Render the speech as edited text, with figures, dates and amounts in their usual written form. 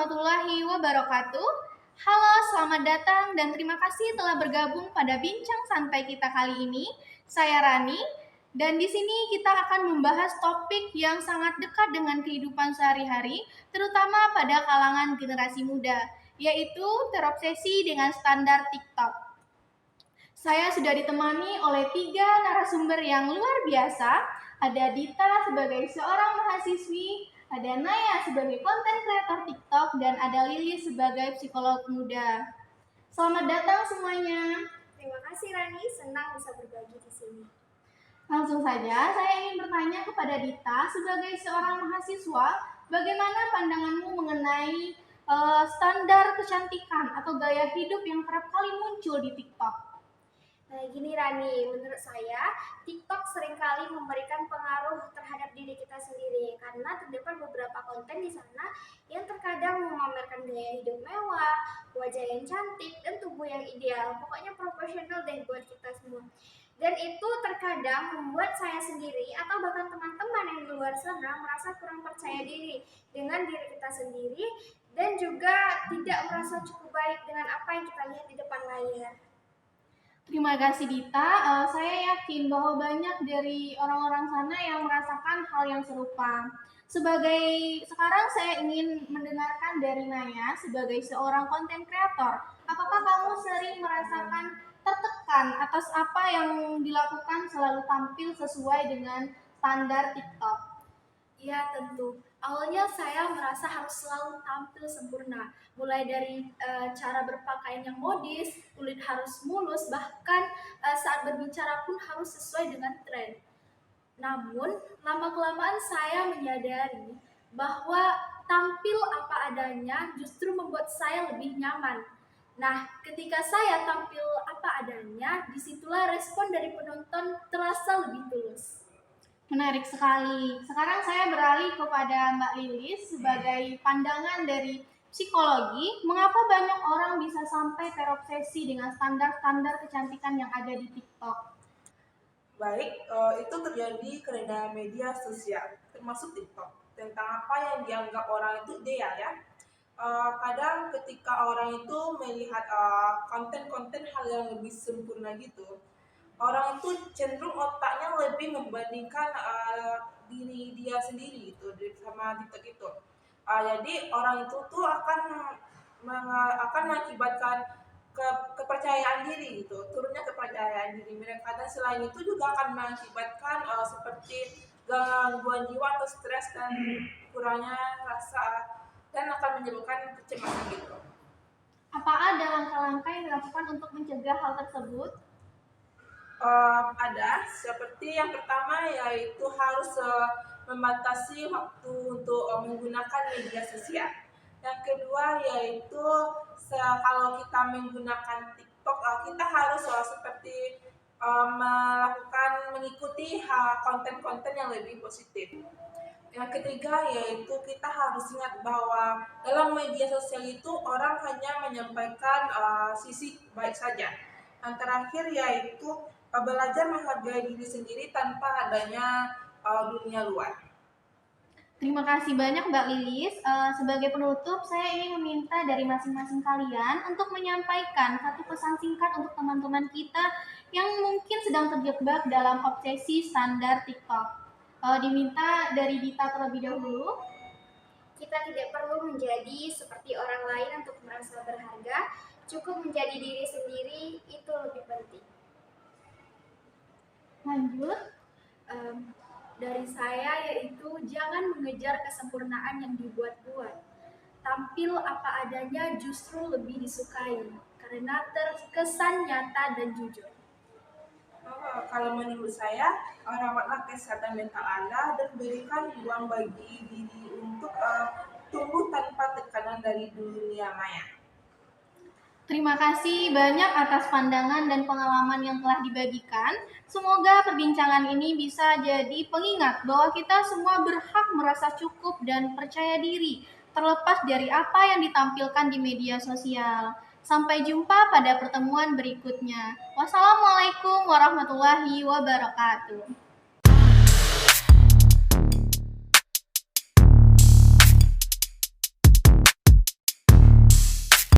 warahmatullahi wabarakatuh. Halo, selamat datang dan terima kasih telah bergabung pada bincang santai kita kali ini. Saya Rani dan di sini kita akan membahas topik yang sangat dekat dengan kehidupan sehari-hari, terutama pada kalangan generasi muda, yaitu terobsesi dengan standar TikTok. Saya sudah ditemani oleh 3 narasumber yang luar biasa. Ada Dita sebagai seorang mahasiswi, ada Naya sebagai konten kreator TikTok, dan ada Lili sebagai psikolog muda. Selamat datang semuanya. Terima kasih Rani, senang bisa berbagi di sini. Langsung saja, saya ingin bertanya kepada Dita sebagai seorang mahasiswa, bagaimana pandanganmu mengenai standar kecantikan atau gaya hidup yang kerap kali muncul di TikTok? Nah gini Rani, menurut saya TikTok seringkali memberikan pengaruh terhadap diri kita sendiri karena terdapat beberapa konten di sana yang terkadang memamerkan gaya hidup mewah, wajah yang cantik, dan tubuh yang ideal. Pokoknya proporsional deh buat kita semua. Dan itu terkadang membuat saya sendiri atau bahkan teman-teman yang di luar sana merasa kurang percaya diri dengan diri kita sendiri dan juga tidak merasa cukup baik dengan apa yang kita lihat di depan layar. Terima kasih Dita. Saya yakin bahwa banyak dari orang-orang sana yang merasakan hal yang serupa. Sekarang saya ingin mendengarkan dari Naya sebagai seorang konten kreator. Apakah kamu sering merasakan tertekan atas apa yang dilakukan selalu tampil sesuai dengan standar TikTok? Ya tentu. Awalnya saya merasa harus selalu tampil sempurna. Mulai dari cara berpakaian yang modis, kulit harus mulus, bahkan saat berbicara pun harus sesuai dengan tren. Namun, lama-kelamaan saya menyadari bahwa tampil apa adanya justru membuat saya lebih nyaman. Nah, ketika saya tampil apa adanya, disitulah respon dari penonton terasa lebih tulus. Menarik sekali. Sekarang saya beralih kepada Mbak Lilis sebagai pandangan dari psikologi. Mengapa banyak orang bisa sampai terobsesi dengan standar-standar kecantikan yang ada di TikTok? Baik, itu terjadi karena media sosial, termasuk TikTok. Tentang apa yang dianggap orang itu ideal ya. Kadang ketika orang itu melihat konten-konten hal yang lebih sempurna gitu, orang itu cenderung otaknya lebih membandingkan diri dia sendiri gitu sama TikTok itu. Jadi orang itu tuh akan mengakibatkan kepercayaan diri gitu, turunnya kepercayaan diri mereka, dan selain itu juga akan mengakibatkan seperti gangguan jiwa atau stres dan kurangnya rasa, dan akan menyebabkan kecemasan gitu. Apa ada langkah-langkah yang dilakukan untuk mencegah hal tersebut? Ada, seperti yang pertama yaitu harus membatasi waktu untuk menggunakan media sosial. Yang kedua yaitu kalau kita menggunakan TikTok, kita harus seperti mengikuti konten-konten yang lebih positif. Yang ketiga yaitu kita harus ingat bahwa dalam media sosial itu orang hanya menyampaikan sisi baik saja. Yang terakhir yaitu belajar menghargai diri sendiri tanpa adanya dunia luar. Terima kasih banyak Mbak Lilis. Sebagai penutup, saya ingin meminta dari masing-masing kalian untuk menyampaikan satu pesan singkat untuk teman-teman kita yang mungkin sedang terjebak dalam obsesi standar TikTok. Diminta dari Dita terlebih dahulu. Kita tidak perlu menjadi seperti orang lain untuk merasa berharga, cukup menjadi diri sendiri itu lebih penting. Lanjut. Dari saya yaitu jangan mengejar kesempurnaan yang dibuat-buat. Tampil apa adanya justru lebih disukai karena terkesan nyata dan jujur. Kalau menurut saya, rawatlah kesehatan mental Anda dan berikan ruang bagi diri untuk tumbuh tanpa tekanan dari dunia maya. Terima kasih banyak atas pandangan dan pengalaman yang telah dibagikan. Semoga perbincangan ini bisa jadi pengingat bahwa kita semua berhak merasa cukup dan percaya diri, terlepas dari apa yang ditampilkan di media sosial. Sampai jumpa pada pertemuan berikutnya. Wassalamualaikum warahmatullahi wabarakatuh.